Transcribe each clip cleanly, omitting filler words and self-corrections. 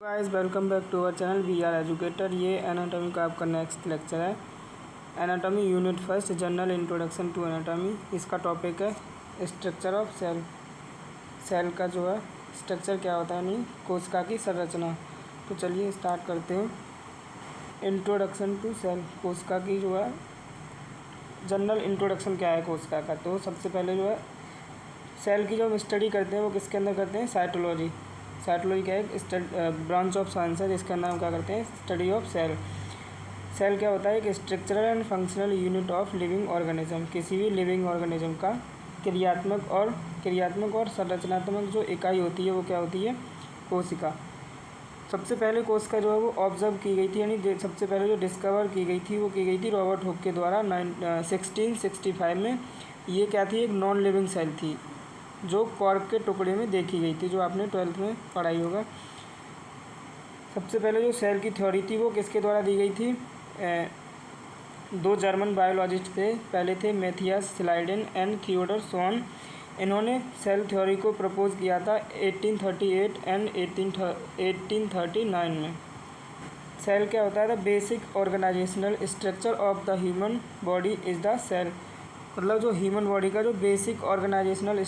Guys welcome back to our channel we are educator. ये anatomy का आपका next lecture है। Anatomy unit first general introduction to anatomy. इसका topic है structure of cell. Cell का जो है स्ट्रक्चर क्या होता है, यानी कोशिका की संरचना। तो चलिए स्टार्ट करते हैं। इंट्रोडक्शन टू सेल, कोशिका की जो है जनरल इंट्रोडक्शन क्या है कोशिका का। तो सबसे पहले जो है सेल की जो हम स्टडी करते हैं वो किसके अंदर करते हैं, साइटोलॉजी। साइटोलॉजी क्या है, ब्रांच ऑफ साइंस है जिसके अंदर हम क्या करते हैं, स्टडी ऑफ सेल। सेल क्या होता है, एक structural and functional unit of living organism. किसी भी लिविंग ऑर्गेनिज्म का क्रियात्मक और संरचनात्मक जो इकाई होती है वो क्या होती है, कोशिका। सबसे पहले कोशिका जो है वो ऑब्जर्व की गई थी, यानी सबसे पहले जो डिस्कवर की गई थी वो की गई थी रॉबर्ट हुक के द्वारा 1665 में। ये क्या थी, एक नॉन लिविंग सेल थी जो कॉर्क के टुकड़े में देखी गई थी, जो आपने 12th में पढ़ाई होगा। सबसे पहले जो सेल की थ्योरी थी वो किसके द्वारा दी गई थी, दो जर्मन बायोलॉजिस्ट थे। पहले थे मैथियास स्लाइडेन एंड थियोडर सोन। इन्होंने सेल थ्योरी को प्रपोज किया था 1838 एंड 1839 में। सेल क्या होता है, the basic organisational structure of the human body is the cell. मतलब जो ह्यूमन बॉडी का जो बेसिक ऑर्गेनाइजेशनल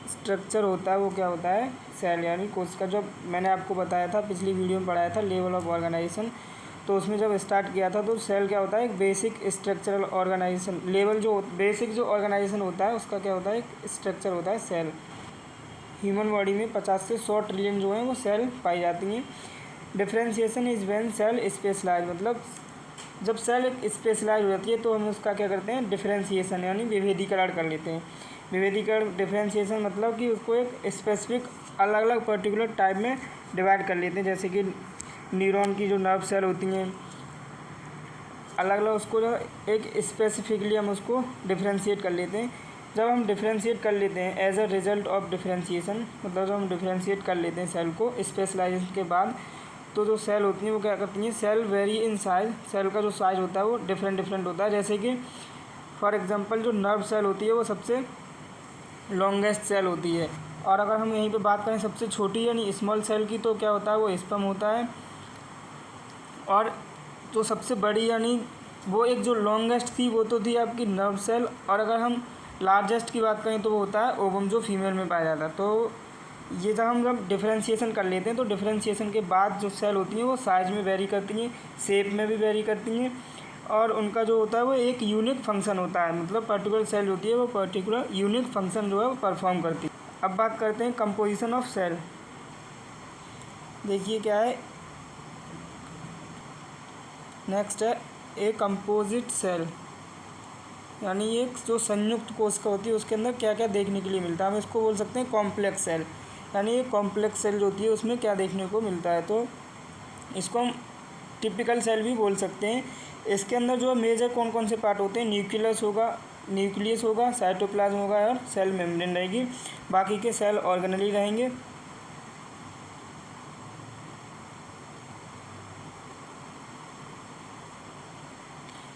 स्ट्रक्चर होता है वो क्या होता है, सेल यानी कोशिका। जब मैंने आपको बताया था, पिछली वीडियो में पढ़ाया था लेवल ऑफ ऑर्गेनाइजेशन, तो उसमें जब स्टार्ट किया था तो सेल क्या होता है, एक बेसिक स्ट्रक्चरल ऑर्गेनाइजेशन। लेवल जो बेसिक जो ऑर्गेनाइजेशन होता है उसका क्या होता है, एक स्ट्रक्चर होता है सेल। ह्यूमन बॉडी में 50 से 100 ट्रिलियन जो हैं वो सेल पाई जाती हैं। Differentiation is when cell specialise, मतलब जब सेल एक स्पेशलाइज हो जाती है तो हम उसका क्या करते हैं, डिफ्रेंशिएशन यानी विभेदीकरण कर लेते हैं। विभेदीकरण डिफ्रेंशिएशन मतलब कि उसको एक स्पेसिफिक अलग अलग पर्टिकुलर टाइप में डिवाइड कर लेते हैं। जैसे कि न्यूरॉन की जो नर्व सेल होती हैं अलग अलग, उसको जो एक स्पेसिफिकली हम उसको डिफ्रेंशिएट कर लेते हैं। जब हम डिफ्रेंशिएट कर लेते हैं as a result of differentiation, मतलब जब हम डिफ्रेंशिएट कर लेते हैं सेल को स्पेशलाइजेशन के बाद, तो जो सेल होती हैं वो क्या करती हैं, cell vary in size. Cell का जो साइज होता है वो डिफरेंट होता है। जैसे कि फॉर एग्जांपल जो नर्व सेल होती है वो सबसे लॉन्गेस्ट सेल होती है। और अगर हम यहीं पे बात करें सबसे छोटी यानी स्मॉल सेल की, तो क्या होता है, वो स्पर्म होता है। और जो सबसे बड़ी यानी वो एक जो लॉन्गेस्ट थी वो तो थी आपकी नर्व सेल। और अगर हम लार्जेस्ट की बात करें तो वो होता है ओवम, जो फीमेल में पाया जाता है। तो ये जब डिफ्रेंशिएशन कर लेते हैं तो डिफ्रेंशिएशन के बाद जो सेल होती हैं वो साइज़ में वेरी करती हैं, शेप में भी वेरी करती हैं, और उनका जो होता है वो एक यूनिक फंक्शन होता है। मतलब पर्टिकुलर सेल होती है वो पर्टिकुलर यूनिक फंक्शन जो है वो परफॉर्म करती है। अब बात करते हैं कंपोजिशन ऑफ सेल। देखिए क्या है, नेक्स्ट है ए कंपोजिट सेल, यानी एक जो संयुक्त कोशिका होती है उसके अंदर क्या क्या देखने के लिए मिलता है। हम इसको बोल सकते हैं कॉम्प्लेक्स सेल, यानी ये कॉम्प्लेक्स सेल जो होती है उसमें क्या देखने को मिलता है। तो इसको हम टिपिकल सेल भी बोल सकते हैं। इसके अंदर जो मेजर कौन कौन से पार्ट होते हैं, न्यूक्लियस होगा, साइटोप्लाज्म होगा और सेल मेम्ब्रेन रहेगी। बाकी के सेल ऑर्गेनली रहेंगे।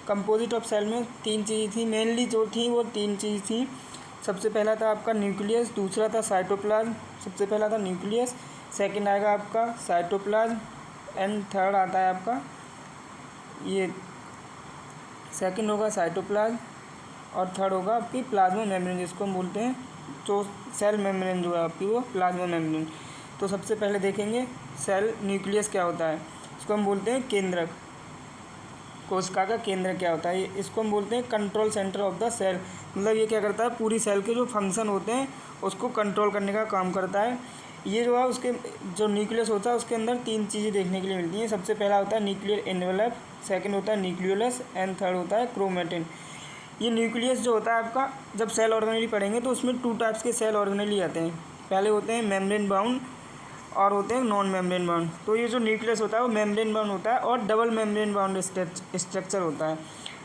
कंपोजिट ऑफ सेल में तीन चीज़ थी, मेनली जो थी वो तीन चीज़ थी। सबसे पहला था आपका न्यूक्लियस, दूसरा था साइटोप्लाज्म। सबसे पहला था न्यूक्लियस, सेकंड आएगा आपका साइटोप्लाज्म, एंड थर्ड आता है आपका ये सेकंड होगा साइटोप्लाज्म और थर्ड होगा आपकी प्लाज्मा मेम्ब्रेन, जिसको हम बोलते हैं जो सेल मेम्ब्रेन जो है आपकी वो प्लाज्मा मेम्ब्रेन। तो सबसे पहले देखेंगे सेल न्यूक्लियस क्या होता है। इसको हम बोलते हैं केंद्रक, कोशिका का केंद्र क्या होता है। इसको हम बोलते हैं control centre of the cell. मतलब ये क्या करता है, पूरी सेल के जो फंक्शन होते हैं उसको कंट्रोल करने का काम करता है। ये जो है उसके जो न्यूक्लियस होता है उसके अंदर तीन चीज़ें देखने के लिए मिलती हैं। सबसे पहला होता है न्यूक्लियर एनवेलप, सेकंड होता है न्यूक्लियोलस एंड थर्ड होता है क्रोमेटिन। ये न्यूक्लियस जो होता है आपका, जब सेल ऑर्गेनेली पढ़ेंगे तो उसमें 2 टाइप्स के सेल ऑर्गेनेली आते हैं। पहले होते हैं मेम्ब्रेन बाउंड और होते हैं नॉन मेम्ब्रेन बाउंड। तो ये जो न्यूक्लियस होता है वो मेम्ब्रेन बाउंड होता है और डबल मेम्ब्रेन बाउंड स्ट्रक्चर होता है।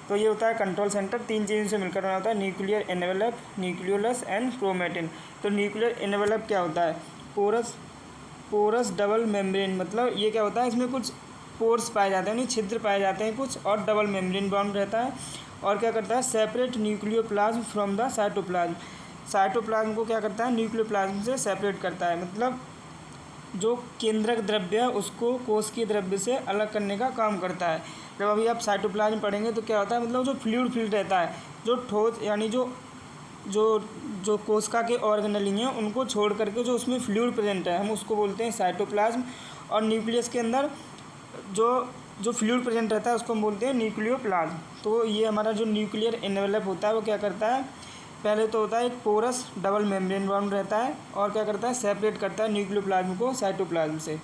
तो ये होता है कंट्रोल सेंटर, तीन चीज़ों से मिलकर बना होता है, nuclear envelope, nucleolus and chromatin. तो न्यूक्लियर एनवेलप क्या होता है, पोरस डबल मेम्ब्रेन, मतलब ये क्या होता है, इसमें कुछ पोर्स पाए जाते हैं, यानी छिद्र पाए जाते हैं कुछ, और डबल मेम्ब्रेन बाउंड रहता है। और क्या करता है, separate nucleoplasm from the cytoplasm. Cytoplasm को क्या करता है, न्यूक्लियोप्लाज्म से सेपरेट करता है। मतलब जो केंद्रक द्रव्य है उसको कोशिकीय द्रव्य से अलग करने का काम करता है। जब अभी आप साइटोप्लाज्म पढ़ेंगे तो क्या होता है, मतलब जो फ्लूइड फील्ड रहता है, जो ठोस यानी जो जो जो कोशिका के ऑर्गेनेली हैं उनको छोड़ करके जो उसमें फ्लूइड प्रेजेंट है हम उसको बोलते हैं साइटोप्लाज्म। और न्यूक्लियस के अंदर जो जो फ्लूइड प्रेजेंट रहता है उसको हम बोलते हैं न्यूक्लियोप्लाज्म। तो ये हमारा जो न्यूक्लियर एनवेलप होता है वो क्या करता है, पहले तो होता है एक पोरस डबल मेम्ब्रेन बाउंड रहता है और क्या करता है, सेपरेट करता है न्यूक्लियोप्लाज्म को साइटोप्लाज्म से।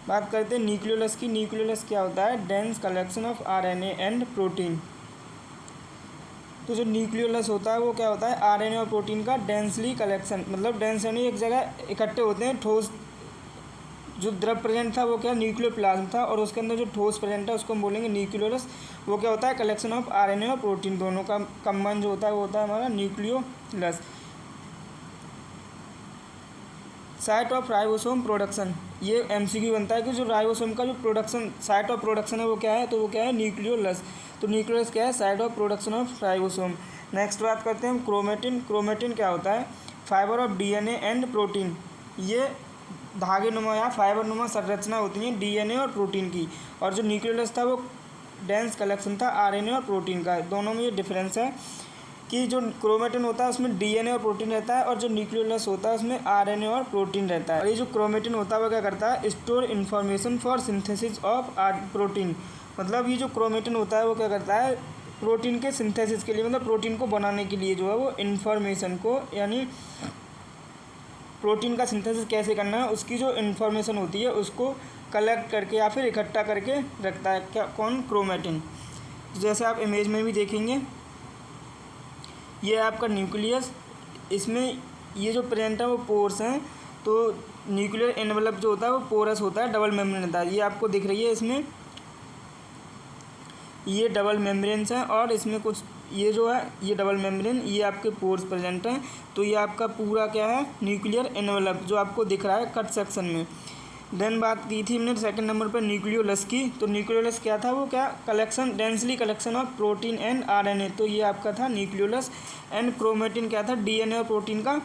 बात करते हैं न्यूक्लियोलस की। न्यूक्लियोलस क्या होता है, dense collection of RNA and protein. तो जो न्यूक्लियोलस होता है वो क्या होता है, आरएनए और प्रोटीन का डेंसली कलेक्शन, मतलब डेंस यानी एक जगह इकट्ठे होते हैं। ठोस जो द्रव प्रेजेंट था वो क्या न्यूक्लियोप्लाज्म था, और उसके अंदर जो ठोस प्रेजेंट है उसको हम बोलेंगे न्यूक्लियोलस। वो क्या होता है, कलेक्शन ऑफ आरएनए और प्रोटीन दोनों का कम्बाइन जो होता है वो होता है हमारा nucleolus. Site of ribosome production, ये एमसीक्यू बनता है कि जो राइबोसोम का जो प्रोडक्शन साइट ऑफ प्रोडक्शन है वो क्या है, तो वो क्या है न्यूक्लियोलस। तो न्यूक्लियोलस क्या है, site of production of ribosome. Next बात करते हैं हम क्रोमेटिन। क्रोमेटिन क्या होता है, fibre of DNA and protein. ये धागे नुमा या फाइबर नुमा संरचना होती है डीएनए और प्रोटीन की, और जो न्यूक्लियोलस था वो डेंस कलेक्शन था आरएनए और प्रोटीन का। दोनों में ये डिफरेंस है कि जो क्रोमेटिन होता है उसमें डीएनए और प्रोटीन रहता है, और जो न्यूक्लियोलस होता है उसमें आरएनए और प्रोटीन रहता है। और ये जो क्रोमेटिन होता है वो क्या करता है, store information for synthesis of protein. मतलब ये जो क्रोमेटिन होता है वो क्या करता है, प्रोटीन के सिंथेसिस के लिए, मतलब प्रोटीन को बनाने के लिए जो है वो इन्फॉर्मेशन को, यानी प्रोटीन का सिंथेसिस कैसे करना है उसकी जो इन्फॉर्मेशन होती है उसको कलेक्ट करके या फिर इकट्ठा करके रखता है। क्या, कौन, क्रोमेटिन। जैसे आप इमेज में भी देखेंगे, ये है आपका न्यूक्लियस, इसमें ये जो प्रेजेंट है वो पोर्स हैं। तो न्यूक्लियर एनवेलप जो होता है वो पोरस होता है, डबल मेम्ब्रेन होता है। ये आपको दिख रही है, इसमें ये डबल मेम्ब्रेन्स हैं, और इसमें कुछ ये जो है ये डबल मेम्ब्रेन, ये आपके पोर्स प्रेजेंट हैं। तो ये आपका पूरा क्या है, न्यूक्लियर एनवेलप जो आपको दिख रहा है कट सेक्शन में। देन बात की थी हमने सेकंड नंबर पर न्यूक्लियोलस की। तो न्यूक्लियोलस क्या था, वो क्या collection, densely collection of protein and RNA. तो ये आपका था न्यूक्लियोलस। एंड क्रोमेटिन क्या था, डीएनए और प्रोटीन का,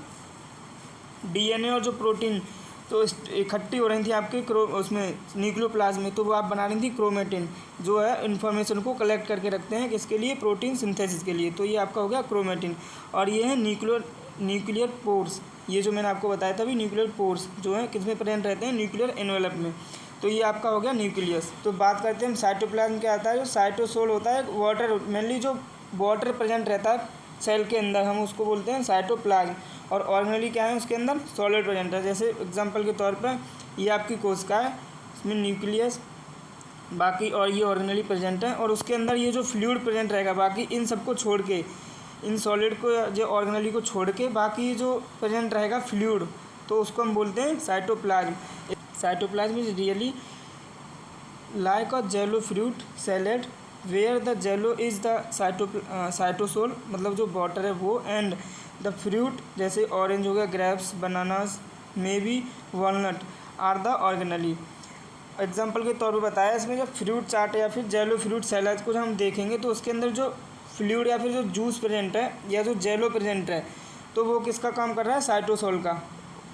डीएनए और जो प्रोटीन तो इकट्ठी हो रही थी आपके उसमें न्यूक्लियोप्लाज्म में, तो वो आप बना रही थी क्रोमेटिन, जो है इन्फॉर्मेशन को कलेक्ट करके रखते हैं किसके लिए, प्रोटीन सिंथेसिस के लिए। तो ये आपका हो गया क्रोमेटिन। और ये है न्यूक्लियर पोर्स, ये जो मैंने आपको बताया था अभी, न्यूक्लियर पोर्स जो है किस में प्रेजेंट रहते हैं, न्यूक्लियर एनवेलप में। तो ये आपका हो गया न्यूक्लियस। तो बात करते हैं हम साइटोप्लाज्म क्या आता है, जो साइटोसोल होता है वाटर, मेनली जो वाटर प्रेजेंट रहता है सेल के अंदर हम उसको बोलते हैं साइटोप्लाज्म। और ऑर्गेनली क्या है उसके अंदर, सॉलिड प्रेजेंट है। जैसे एग्जांपल के तौर पर ये आपकी कोशिका है, इसमें न्यूक्लियस, बाकी और ये ऑर्गेनली प्रेजेंट है, और उसके अंदर ये जो फ्लूइड प्रेजेंट रहेगा, बाकी इन सबको छोड़ के, इन सॉलिड को जो ऑर्गेनली को छोड़ के बाकी जो प्रेजेंट रहेगा फ्लूइड, तो उसको हम बोलते हैं cytoplasm. Cytoplasm is really like a jello fruit salad where the jello is the cytosol, मतलब जो वाटर है वो, एंड द फ्रूट जैसे ऑरेंज हो गया, grapes, bananas, maybe walnut are the organelles. Example के तौर पर बताया, इसमें जब फ्रूट चाट या फिर जेलो फ्रूट सैलेड को हम देखेंगे तो उसके अंदर जो फ्लूइड या फिर जो जूस प्रेजेंट है या जो जेलो प्रेजेंट है, तो वो किसका काम कर रहा है, साइटोसोल का।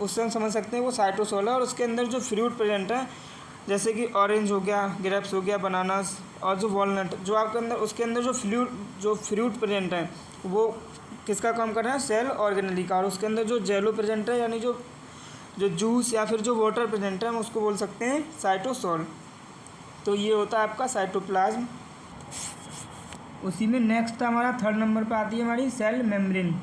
उससे हम समझ सकते हैं वो साइटोसोल है। और उसके अंदर जो फ्रूट प्रेजेंट है, जैसे कि ऑरेंज हो गया, ग्रेप्स हो गया, बनानास और जो वॉलनट, जो आपके अंदर उसके अंदर जो फ्रूट प्रेजेंट है वो किसका काम कर रहा है, सेल ऑर्गेनली का। और उसके अंदर जो जेलो प्रेजेंट है, यानी जो जूस या फिर जो वाटर प्रेजेंट है, हम उसको बोल सकते हैं साइटोसोल। तो ये होता है आपका साइटोप्लाज्म। उसी में नेक्स्ट हमारा थर्ड नंबर पे आती है हमारी सेल मेम्ब्रेन,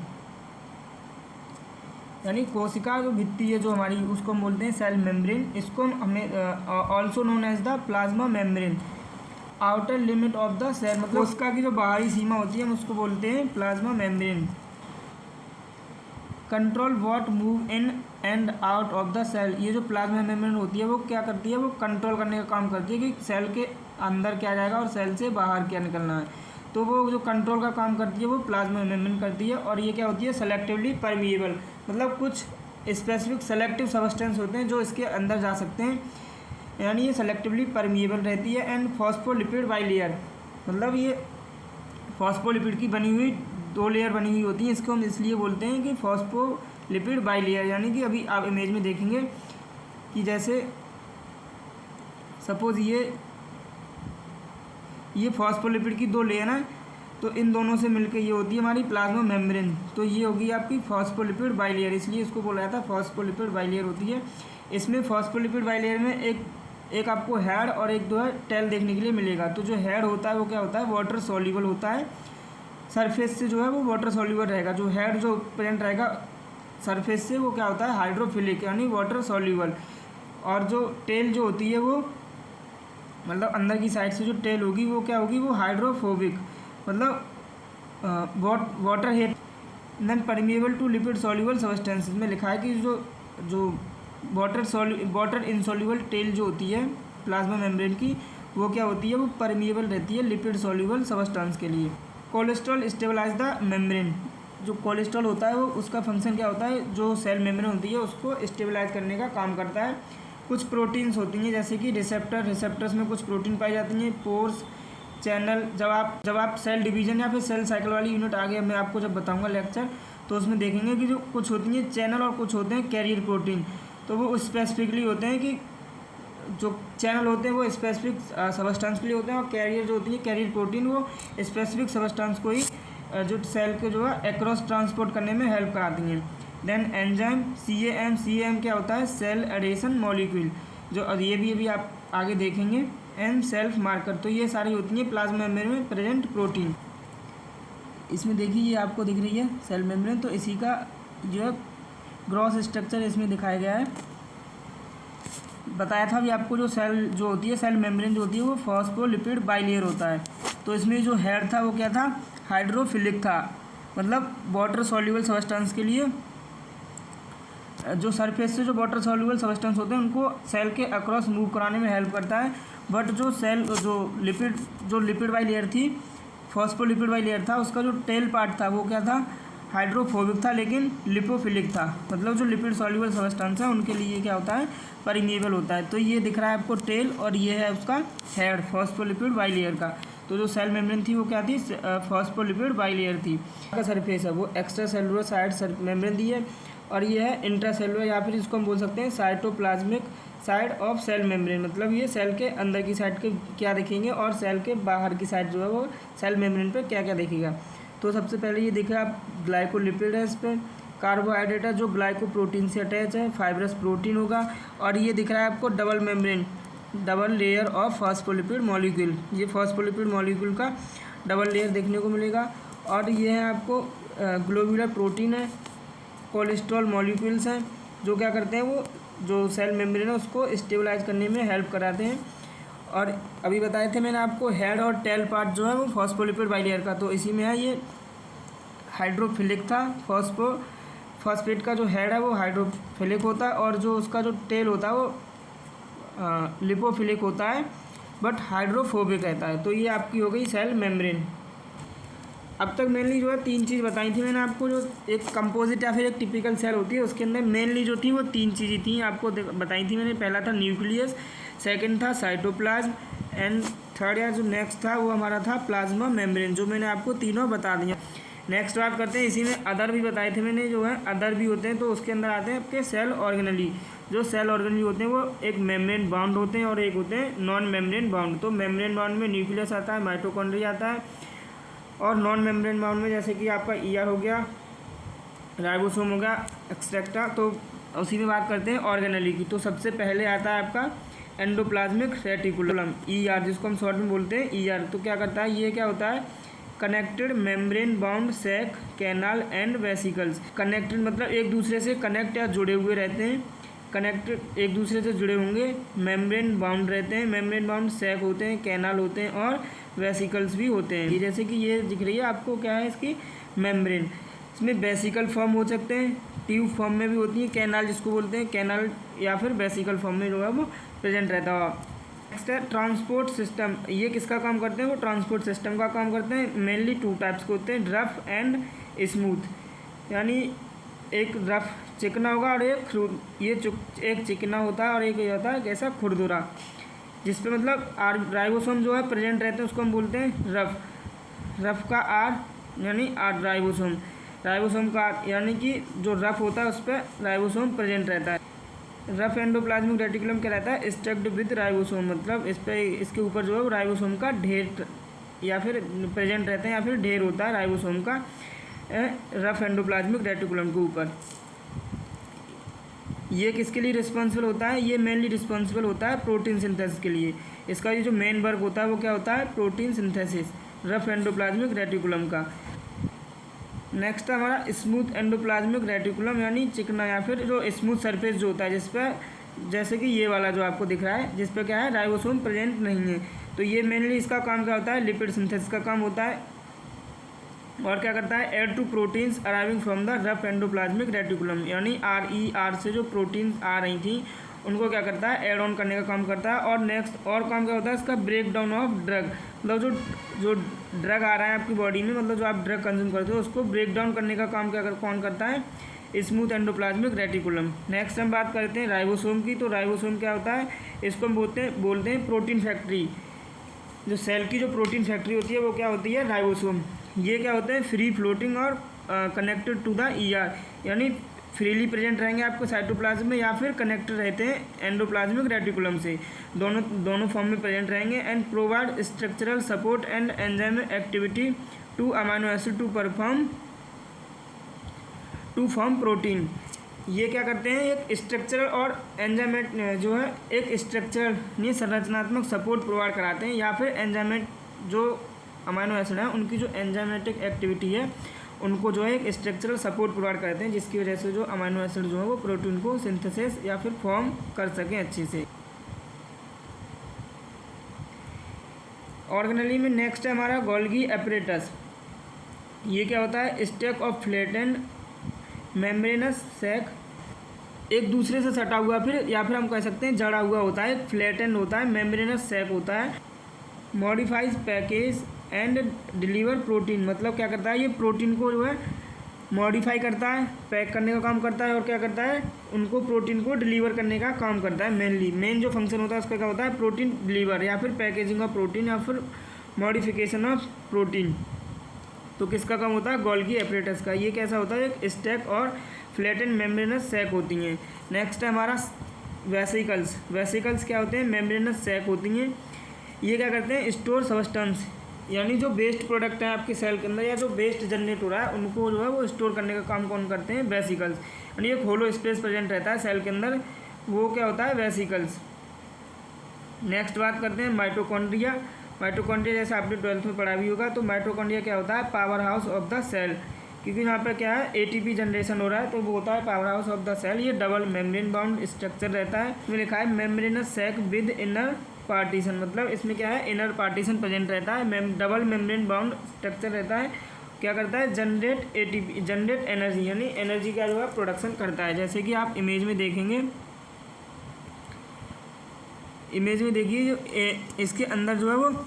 यानी कोशिका जो भित्ति है जो हमारी, उसको हम बोलते हैं सेल मेम्ब्रेन। इसको हमें also known as the plasma membrane, outer limit of the cell, मतलब कोशिका की जो बाहरी सीमा होती है हम उसको बोलते हैं plasma membrane. Control what move in and out of the cell, ये जो प्लाज्मा मेम्ब्रेन होती है वो क्या करती है, वो कंट्रोल करने का काम करती है कि सेल के अंदर क्या जाएगा और सेल से बाहर क्या निकलना है। तो वो जो कंट्रोल का काम करती है वो प्लाज्मा मेम्ब्रेन करती है। और ये क्या होती है, सेलेक्टिवली परमिएबल, मतलब कुछ स्पेसिफिक सेलेक्टिव सब्सटेंस होते हैं जो इसके अंदर जा सकते हैं, यानी ये सेलेक्टिवली परमिएबल रहती है। एंड फॉस्फोलिपिड बाइलेयर, मतलब ये फॉस्फोलिपिड की बनी हुई 2 लेयर बनी हुई होती हैं, इसको हम इसलिए बोलते हैं कि फॉस्फोलिपिड बाइलेयर, यानी कि अभी आप इमेज में देखेंगे कि जैसे सपोज ये फॉस्फोलिपिड की 2 लेयर हैं, तो इन दोनों से मिलकर ये होती है हमारी प्लाज्मा मेम्ब्रेन। तो ये होगी आपकी फॉस्फोलिपिड बाइलेयर, इसलिए इसको बोला जाता है फॉस्फोलिपिड बाइलेयर होती है। इसमें फॉस्फोलिपिड बाइलेयर में एक आपको हेड और एक जो है टेल देखने के लिए मिलेगा। तो जो हेड होता है वो क्या होता है, वाटर सॉल्युबल होता है, सरफेस से जो है वो वाटर सॉल्युबल रहेगा। जो हेड जो प्रेजेंट रहेगा सरफेस से वो क्या होता है, हाइड्रोफिलिक यानी वाटर सॉल्युबल। और जो टेल जो होती है वो मतलब अंदर की साइड से जो टेल होगी वो क्या होगी, वो हाइड्रोफोबिक मतलब water hate then permeable to lipid soluble substances में लिखा है कि जो वाटर इनसॉल्युबल टेल जो होती है प्लाज्मा मेम्ब्रेन की, वो क्या होती है, वो परमिएबल रहती है लिपिड सॉल्युबल सब्सटेंस के लिए। कोलेस्ट्रॉल स्टेबलाइज द मेम्ब्रेन, जो कोलेस्ट्रॉल होता है वो उसका फंक्शन क्या होता है, जो सेल मेम्ब्रेन होती है उसको स्टेबलाइज करने का काम करता है। कुछ प्रोटीन्स होती हैं जैसे कि रिसेप्टर्स में कुछ प्रोटीन पाई जाती हैं, पोर्स, चैनल। जब आप सेल डिवीजन या फिर सेल साइकिल वाली यूनिट आ गया, मैं आपको जब बताऊंगा लेक्चर, तो उसमें देखेंगे कि जो कुछ होती हैं चैनल और कुछ होते हैं कैरियर प्रोटीन। तो वो स्पेसिफिकली होते हैं कि जो चैनल होते हैं वो स्पेसिफिक सबस्टेंस के लिए होते हैं, और कैरियर जो होती है कैरियर प्रोटीन वो स्पेसिफिक सबस्टेंस को ही जो सेल के जो है एक्रॉस ट्रांसपोर्ट करने में हेल्प कराती हैं। देन एंजाइम CAM क्या होता है, सेल एडेशन मॉलिक्यूल, जो और ये भी अभी आप आगे देखेंगे। एंड सेल्फ मार्कर, तो ये सारी होती हैं प्लाज्मा मेम्ब्रेन में प्रेजेंट प्रोटीन। इसमें देखिए ये आपको दिख रही है सेल मेम्ब्रेन, तो इसी का जो है ग्रॉस स्ट्रक्चर इसमें दिखाया गया है। बताया था अभी आपको जो सेल जो होती है सेल मेम्ब्रेन जो होती है वो फॉस्फोलिपिड बाइलेयर होता है। तो इसमें जो हेड था वो क्या था, हाइड्रोफिलिक था, मतलब वाटर सॉल्युबल सब्सटेंस के लिए जो सरफेस से जो वाटर सॉल्युबल सब्सटेंस होते हैं उनको सेल के अक्रॉस मूव कराने में हेल्प करता है। बट जो लिपिड बाई लेयर थी, फॉस्फोलिपिड बाई लेयर था, उसका जो टेल पार्ट था वो क्या था, हाइड्रोफोबिक था लेकिन लिपोफिलिक था। मतलब जो लिपिड सॉल्युबल सब्सटेंस है उनके लिए क्या होता है, परमिएबल होता है। तो ये दिख रहा है आपको टेल, और ये है उसका हेड फॉस्फोलिपिड बाई लेयर का। तो जो सेल मेम्ब्रेन थी वो क्या थी, फॉस्फोलिपिड बाई लेयर थी। का सरफेस है वो एक्स्ट्रा सेलुलर साइड मेम्ब्रेन दी है, और ये है इंट्रासेलुलर या फिर इसको हम बोल सकते हैं cytoplasmic side of cell membrane. मतलब ये सेल के अंदर की साइड के क्या देखेंगे और सेल के बाहर की साइड जो है वो सेल मेम्ब्रेन पे क्या क्या देखेगा। तो सबसे पहले ये देखिए आप, ग्लाइकोलिपिड है, इस पर कार्बोहाइड्रेट है जो ग्लाइकोप्रोटीन से अटैच है, फाइब्रस प्रोटीन होगा, और ये दिख रहा है आपको double membrane, double layer of phospholipid molecule. ये फॉस्फोलिपिड मॉलिक्यूल का डबल लेयर देखने को मिलेगा। और ये है आपको ग्लोब्यूलर प्रोटीन है, कोलेस्ट्रॉल मॉलिक्यूल्स हैं जो क्या करते हैं, वो जो सेल मेम्ब्रेन है उसको स्टेबलाइज करने में हेल्प कराते हैं। और अभी बताए थे मैंने आपको हेड और टेल पार्ट जो है वो फॉस्फोलिपिड बाइलेयर का, तो इसी में है। ये हाइड्रोफिलिक था, फॉस्फेट का जो हेड है वो हाइड्रोफिलिक होता है, और जो उसका जो टेल होता है वो लिपोफिलिक होता है बट हाइड्रोफोबिक रहता है। तो ये आपकी हो गई सेल मेम्ब्रेन। अब तक मेनली जो है 3 चीज़ बताई थी मैंने आपको। जो एक कंपोजिट या फिर एक टिपिकल सेल होती है उसके अंदर मेनली जो थी वो 3 चीज़ें थी आपको बताई थी मैंने। पहला था न्यूक्लियस, सेकंड था साइटोप्लाज्म, एंड थर्ड या जो नेक्स्ट था वो हमारा था प्लाज्मा मेम्ब्रेन, जो मैंने आपको तीनों बता दिया। नेक्स्ट बात करते हैं, इसी में अदर भी बताए थे मैंने, जो है अदर भी होते हैं। तो उसके अंदर आते हैं आपके सेल ऑर्गेनली। जो सेल ऑर्गेनली होते हैं वो एक मेम्ब्रेन बाउंड होते हैं और एक होते हैं नॉन मेम्ब्रेन बाउंड। तो मेम्ब्रेन बाउंड में न्यूक्लियस आता है, माइटोकॉन्ड्रिया आता है, और नॉन मेम्ब्रेन बाउंड में जैसे कि आपका ER हो गया, राइबोसोम हो गया, एक्सेट्रा। तो उसी में बात करते हैं ऑर्गेनली की। तो सबसे पहले आता है आपका एंडोप्लाज्मिक रेटिकुलम, ER, जिसको हम शॉर्ट में बोलते हैं ER। तो क्या करता है, ये क्या होता है, connected membrane bound sac, canal and vesicles. Connected मतलब एक दूसरे से कनेक्ट या जुड़े हुए रहते हैं, कनेक्टेड एक दूसरे से जुड़े होंगे, मेम्ब्रेन बाउंड रहते हैं, मेम्ब्रेन बाउंड सैक होते हैं, कैनाल होते हैं, और वेसिकल्स भी होते हैं। जैसे कि ये दिख रही है आपको, क्या है इसकी मेम्ब्रेन। इसमें वेसिकल फॉर्म हो सकते हैं, ट्यूब फॉर्म में भी होती है, कैनाल जिसको बोलते हैं, कैनाल या फिर वेसिकल फॉर्म में जो है वो प्रेजेंट रहता है। नेक्स्ट है ट्रांसपोर्ट सिस्टम। ये किसका काम करते हैं, वो ट्रांसपोर्ट सिस्टम का काम करते हैं। मेनली 2 टाइप्स के होते हैं, रफ एंड स्मूथ। यानी एक रफ चिकना होगा और एक चिकना होता है और एक ये होता है कैसा खुरदुरा, जिस पे मतलब राइबोसोम जो है प्रेजेंट रहते हैं, उसको हम बोलते हैं रफ का R यानी R राइबोसोम का यानी कि जो रफ होता है उस पर राइबोसोम प्रेजेंट रहता है। रफ एंडोप्लाज्मिक रेटिकुलम क्या रहता है, स्टक्ड विद राइबोसोम, मतलब इस पे इसके ऊपर जो है वो राइबोसोम का ढेर या फिर प्रेजेंट रहते हैं या फिर ढेर होता है राइबोसोम का रफ एंडोप्लाज्मिक रेटिकुलम के ऊपर। ये किसके लिए रिस्पॉन्सिबल होता है, ये मेनली रिस्पॉन्सिबल होता है प्रोटीन सिंथेसिस के लिए। इसका ये जो मेन वर्क होता है वो क्या होता है, protein synthesis rough endoplasmic reticulum का। नेक्स्ट है हमारा स्मूथ एंडोप्लाज्मिक रेटिकुलम, यानी चिकना या फिर जो स्मूथ सरफेस जो होता है जिस पर, जैसे कि ये वाला जो आपको दिख रहा है जिस पर क्या है राइबोसोम प्रेजेंट नहीं है। तो ये मेनली इसका काम क्या होता है, लिपिड सिंथेसिस का काम होता है। और क्या करता है, add to proteins arriving from the rough endoplasmic reticulum, यानी आर से जो प्रोटीन्स आ रही थी उनको क्या करता है, ऐड ऑन करने का काम करता है। और नेक्स्ट और काम क्या होता है इसका, ब्रेक डाउन ऑफ ड्रग, मतलब जो ड्रग आ रहा है आपकी बॉडी में, मतलब जो आप ड्रग कंज्यूम करते हो उसको ब्रेक डाउन करने का काम कौन करता है, स्मूथ एंडोप्लाज्मिक रेटिकुलम। नेक्स्ट हम बात करते हैं राइबोसोम की। तो राइबोसोम क्या होता है, इसको हम बोलते हैं प्रोटीन फैक्ट्री। जो सेल की जो प्रोटीन फैक्ट्री होती है वो क्या होती है, राइबोसोम। ये क्या होते हैं, फ्री फ्लोटिंग और कनेक्टेड टू द ईआर, यानी फ्रीली प्रेजेंट रहेंगे आपके साइटोप्लाज्म में या फिर कनेक्टेड रहते हैं एंडोप्लाज्मिक रेटिकुलम से, दोनों फॉर्म में प्रेजेंट रहेंगे। And provide structural support and enzyme activity to amino acid to form protein. ये क्या करते हैं, एक स्ट्रक्चरल और एंजाइमेट जो है एक स्ट्रक्चरल यानी संरचनात्मक सपोर्ट प्रोवाइड कराते हैं, या फिर एंजाइमेट जो अमाइनो एसिड है उनकी जो एंजाइमेटिक एक्टिविटी है उनको जो है एक स्ट्रक्चरल सपोर्ट प्रोवाइड करते हैं, जिसकी वजह से जो अमाइनो एसिड जो है वो प्रोटीन को सिंथेसिस या फिर फॉर्म कर सकें अच्छे से। ऑर्गेनेली में नेक्स्ट है हमारा गोल्गी एपरेटस। ये क्या होता है, stack of flattened membranous sac, एक दूसरे से सटा हुआ फिर या फिर हम कह सकते हैं जड़ा हुआ होता है, फ्लैटेंड होता है, मेम्ब्रेनस सैक होता है। Modifies package and deliver protein, मतलब क्या करता है, ये प्रोटीन को जो है मॉडिफाई करता है, पैक करने का काम करता है, और क्या करता है उनको प्रोटीन को डिलीवर करने का काम करता है। मेन जो फंक्शन होता है उसका क्या होता है, प्रोटीन डिलीवर या फिर पैकेजिंग ऑफ प्रोटीन या फिर मॉडिफिकेशन ऑफ प्रोटीन। तो किसका काम होता है, गोल्गी एपरेटस का। ये कैसा होता है, एक स्टैक और फ्लैटेंड मेम्ब्रेनस सैक होती हैं। नेक्स्ट है हमारा वेसिकल्स क्या होते हैं, मेम्ब्रेनस सैक होती हैं। ये क्या करते हैं, स्टोर सबस्टेंस, यानी जो वेस्ट प्रोडक्ट है आपके सेल के अंदर या जो वेस्ट जनरेट हो रहा है उनको जो है वो स्टोर करने का काम कौन करते हैं, वेसिकल्स। यानी एक होलो स्पेस प्रेजेंट रहता है सेल के अंदर, वो क्या होता है, वेसिकल्स। नेक्स्ट बात करते हैं माइटोकॉन्ड्रिया। माइटोकॉन्ड्रिया जैसे आपने 12th में पढ़ा भी होगा। तो माइटोकॉन्ड्रिया क्या होता है, power house of the cell, क्योंकि यहाँ पर क्या है एटीपी जनरेशन हो रहा है तो वो होता है power house of the cell. ये डबल मेम्ब्रेन बाउंड स्ट्रक्चर रहता है। इसमें लिखा है membranous sac with inner partition, मतलब इसमें क्या है इनर पार्टीशन प्रेजेंट रहता है, डबल मेम्ब्रेन बाउंड स्ट्रक्चर रहता है। क्या करता है, जनरेट एनर्जी, यानी एनर्जी का जो है प्रोडक्शन करता है। जैसे कि आप इमेज में देखेंगे, इमेज में देखिए जो इसके अंदर जो है वो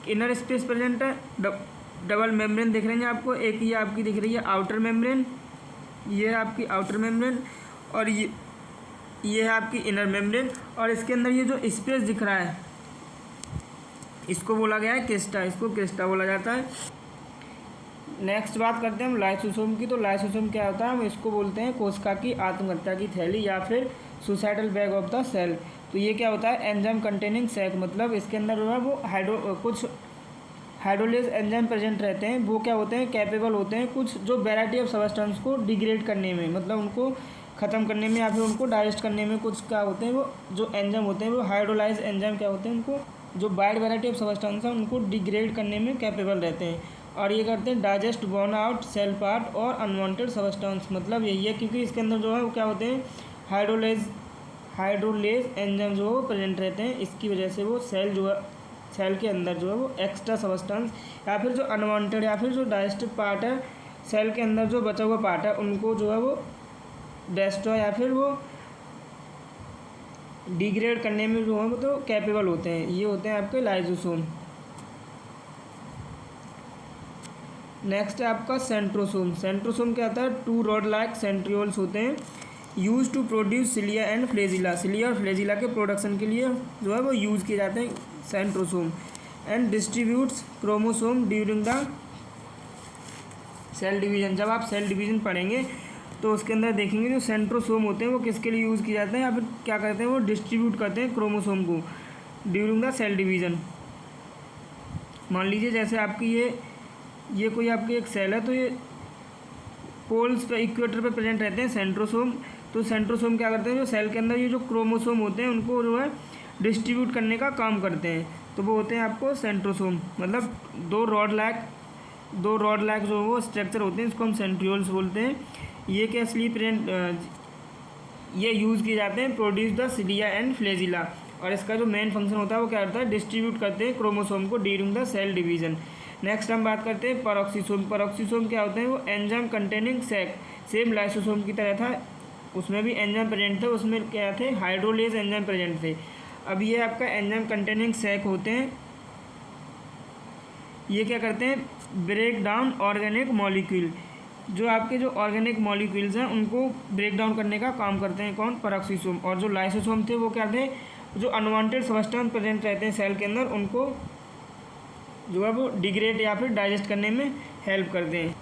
इनर स्पेस प्रेजेंट है, डबल मेम्ब्रेन दिख रही है आपको, एक ये आपकी दिख रही है आउटर मेम्ब्रेन, ये है आपकी आउटर मेम्ब्रेन, और ये है आपकी इनर मेम्ब्रेन, और इसके अंदर ये जो स्पेस दिख रहा है इसको बोला गया है क्रिस्टा, इसको क्रिस्टा बोला जाता है। नेक्स्ट बात करते हैं हम लाइसोसोम की। तो लाइसोसोम क्या होता है, हम इसको बोलते हैं कोशिका की आत्महत्या की थैली या फिर suicidal bag of the cell. तो ये क्या होता है, एंजाइम कंटेनिंग सैक, मतलब इसके अंदर जो है वो कुछ हाइड्रोलेज एंजाइम प्रेजेंट रहते हैं, वो क्या होते हैं, कैपेबल होते हैं कुछ जो वैरायटी ऑफ सब्सटेंस को डिग्रेड करने में, मतलब उनको ख़त्म करने में या फिर उनको डाइजेस्ट करने में कुछ क्या होते हैं, वो जो एंजाइम होते हैं वो हाइड्रोलाइज एंजाइम क्या होते हैं, उनको जो वाइड वैरायटी ऑफ सब्सटेंस है उनको डिग्रेड करने में कैपेबल रहते हैं। और ये करते हैं digest burn out cell part और अनवांटेड सब्सटेंस, मतलब यही है क्योंकि इसके अंदर जो है वो क्या होते हैं हाइड्रोलेज एंजाइम जो है वो प्रेजेंट रहते हैं। इसकी वजह से वो सेल के अंदर जो है वो एक्स्ट्रा सब्सटेंस या फिर जो अनवांटेड या फिर जो डाइजेस्टिव पार्ट है सेल के अंदर जो बचा हुआ पार्ट है उनको जो है वो डेस्ट्रॉय या फिर वो डिग्रेड करने में जो है वो तो कैपेबल होते हैं। ये होते हैं आपके लाइसोसोम। नेक्स्ट है आपका सेंट्रोसोम। सेंट्रोसोम क्या होता है, 2 रॉड लाइक सेंट्रियोल्स होते हैं, use to produce cilia and flagella. Cilia और फ्लेजिला के प्रोडक्शन के लिए जो है वो यूज़ किए जाते हैं centrosome. And distributes chromosome during the cell division. जब आप सेल डिवीजन पढ़ेंगे तो उसके अंदर देखेंगे जो सेंट्रोसोम होते हैं वो किसके लिए यूज़ किए जाते हैं या फिर क्या करते हैं, वो डिस्ट्रीब्यूट करते हैं क्रोमोसोम को ड्यूरिंग द सेल डिवीज़न। मान लीजिए जैसे आपकी ये कोई आपकी एक सेल है, तो ये पोल्स पे इक्वेटर पे प्रेजेंट रहते हैं सेंट्रोसोम। तो सेंट्रोसोम क्या करते हैं, जो सेल के अंदर ये जो क्रोमोसोम होते हैं उनको जो है डिस्ट्रीब्यूट करने का काम करते हैं, तो वो होते हैं आपको सेंट्रोसोम। मतलब दो रॉड लाइक जो वो स्ट्रक्चर होते हैं, इसको हम सेंट्रियोल्स बोलते हैं। ये क्या इसलिए प्रेजेंट ये यूज़ किए जाते हैं produce the cilia and flagella, और इसका जो मेन फंक्शन होता है वो क्या होता है, डिस्ट्रीब्यूट करते हैं क्रोमोसोम को during the cell division. Next हम बात करते हैं पैरोक्सिसोम। पैरोक्सिसोम क्या होते हैं, वो enzyme containing sac, same lysosome की तरह था, उसमें भी एंजाइम प्रेजेंट थे, उसमें क्या थे, हाइड्रोलेज एंजाइम प्रेजेंट थे। अब ये आपका एंजाइम कंटेनिंग सैक होते हैं, ये क्या करते हैं, ब्रेक डाउन ऑर्गेनिक मॉलिक्यूल, जो आपके जो ऑर्गेनिक मॉलिक्यूल्स हैं उनको ब्रेक डाउन करने का काम करते हैं, कौन, पैरोक्सिसोम। और जो लाइसोसोम थे वो क्या थे, जो अनवांटेड सब्सटेंस प्रेजेंट रहते हैं सेल के अंदर, उनको जो है वो डिग्रेड या फिर डाइजेस्ट करने में हेल्प करते हैं।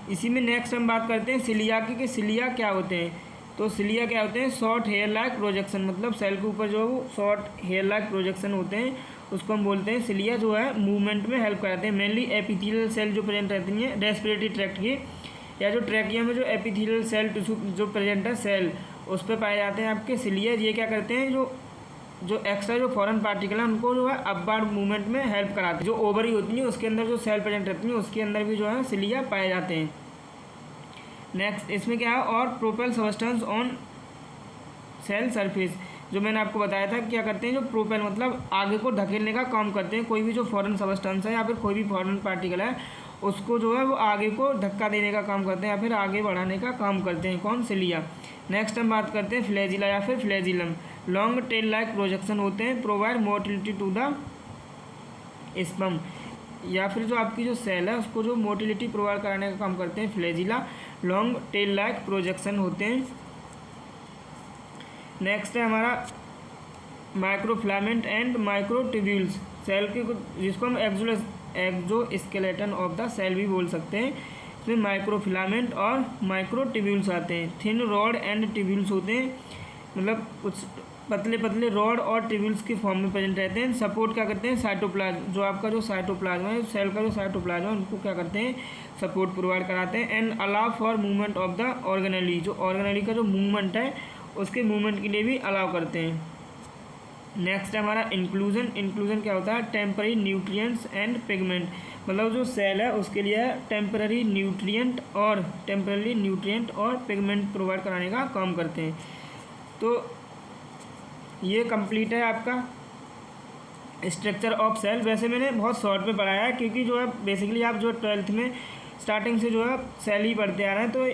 इसी में नेक्स्ट हम बात करते हैं सिलिया की, कि सिलिया क्या होते हैं। तो सिलिया क्या होते हैं, शॉर्ट हेयर लाइक प्रोजेक्शन, मतलब सेल के ऊपर जो शॉर्ट हेयर लाइक प्रोजेक्शन होते हैं उसको हम बोलते हैं सिलिया, जो है मूवमेंट में हेल्प कराते हैं। मेनली एपिथेलियल सेल जो प्रेजेंट रहती हैं रेस्पिरेटरी ट्रैक्ट की, या जो ट्रैकिया में जो एपिथेलियल सेल टिश्यू जो प्रेजेंट है सेल, उस पर पाए जाते हैं आपके सिलिया। ये क्या करते हैं, जो एक्स्ट्रा जो फॉरेन पार्टिकल है उनको जो है अपवर्ड मूवमेंट में हेल्प कराते हैं। जो ओवरी होती है उसके अंदर जो सेल प्रेजेंट रहती है उसके अंदर भी जो है सिलिया पाए जाते हैं। नेक्स्ट इसमें क्या है, और propel substance on sale surface, जो मैंने आपको बताया था क्या करते हैं, जो प्रोपेल मतलब आगे को धकेलने का काम करते हैं। कोई भी जो फॉरेन सब्सटेंस है या फिर कोई भी फॉरेन पार्टिकल है उसको जो है वो आगे को धक्का देने का काम करते हैं या फिर आगे बढ़ाने का काम करते हैं, कौन, सिलिया। नेक्स्ट हम बात करते हैं फ्लैजिला या फिर flagellum. Long tail like projection होते हैं, provide motility to the sperm, या फिर जो आपकी जो सेल है उसको जो मोटिलिटी प्रोवाइड कराने का काम करते हैं flagella. Long tail like projection होते हैं। नेक्स्ट है हमारा माइक्रोफिलामेंट एंड माइक्रोट्यूब्यूल्स, सेल के जिसको हम एक्सोस्केलेटन ऑफ द सेल भी बोल सकते हैं। इसमें माइक्रोफिलामेंट और माइक्रोट्यूब्यूल्स आते हैं। थिन रॉड एंड ट्यूब्यूल्स होते हैं, मतलब कुछ पतले पतले रॉड और ट्यूब्यूल्स के फॉर्म में प्रेजेंट रहते हैं। सपोर्ट क्या करते हैं, साइटोप्लाज्म, जो आपका जो साइटोप्लाज्म है सेल का जो साइटोप्लाज्म है उनको क्या करते हैं, सपोर्ट प्रोवाइड कराते हैं। And allow for movement of the organelle, जो ऑर्गेनेली का जो मूवमेंट है उसके मूवमेंट के लिए भी अलाउ करते हैं। नेक्स्ट है हमारा इंक्लूजन। इंक्लूजन क्या होता है, टेम्पररी न्यूट्रिएंट्स एंड पिगमेंट, मतलब जो सेल है उसके लिए टेम्पररी न्यूट्रिएंट और पिगमेंट प्रोवाइड कराने का काम करते हैं। तो ये कंप्लीट है आपका स्ट्रक्चर ऑफ सेल। वैसे मैंने बहुत शॉर्ट में पढ़ाया है क्योंकि जो है बेसिकली आप जो 12th में स्टार्टिंग से जो है सेल ही पढ़ते आ रहे हैं, तो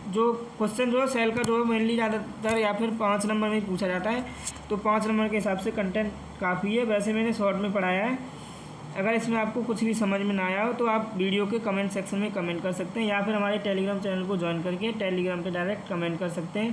जो क्वेश्चन जो है सेल का जो है मेनली ज़्यादातर या फिर 5 नंबर में पूछा जाता है, तो 5 नंबर के हिसाब से कंटेंट काफ़ी है। वैसे मैंने शॉर्ट में पढ़ाया है। अगर इसमें आपको कुछ भी समझ में ना आया हो तो आप वीडियो के कमेंट सेक्शन में कमेंट कर सकते हैं, या फिर हमारे टेलीग्राम चैनल को ज्वाइन करके टेलीग्राम पे डायरेक्ट कमेंट कर सकते हैं।